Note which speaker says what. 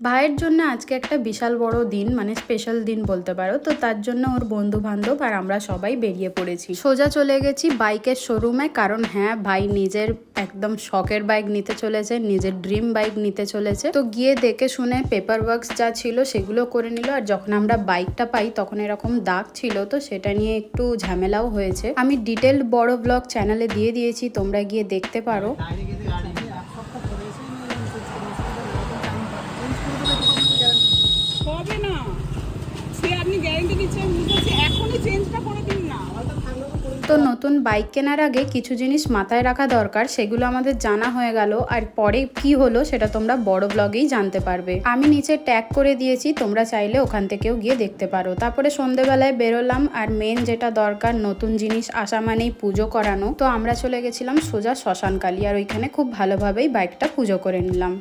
Speaker 1: ভাইয়ের জন্য আজকে একটা বিশাল বড় দিন, মানে স্পেশাল দিন বলতে পারো। তো তার জন্য ওর বন্ধু বান্ধব আর আমরা সবাই বেরিয়ে পড়েছি। সোজা চলে গেছি বাইকের শোরুমে, কারণ হ্যাঁ, ভাই নিজের একদম শখের বাইক নিতে চলেছে, নিজের ড্রিম বাইক নিতে চলেছে। তো গিয়ে দেখে শুনে পেপার ওয়ার্কস যা ছিল সেগুলো করে নিল। আর যখন আমরা বাইকটা পাই তখন এরকম দাগ ছিল, তো সেটা নিয়ে একটু ঝামেলাও হয়েছে। আমি ডিটেলড বড় ব্লগ চ্যানেলে দিয়ে দিয়েছি, তোমরা গিয়ে দেখতে পারো।
Speaker 2: হবে না, সে আপনি গ্যারান্টি দিচ্ছেন, বুঝতে এখনই চেঞ্জটা করে দিন না।
Speaker 1: তো নতুন বাইক কেনার আগে কিছু জিনিস মাথায় রাখা দরকার, সেগুলো আমাদের জানা হয়ে গেল। আর পরে কি হলো সেটা তোমরা বড় ব্লগেই জানতে পারবে। আমি নিচে ট্যাগ করে দিয়েছি, তোমরা চাইলে ওখান থেকেও গিয়ে দেখতে পারো। তারপরে সন্ধেবেলায় বেরোলাম, আর মেন যেটা দরকার, নতুন জিনিস আসা মানেই পুজো করানো। তো আমরা চলে গেছিলাম সোজা শ্মশানকালী, আর ওইখানে খুব ভালোভাবেই বাইকটা পুজো করে নিলাম।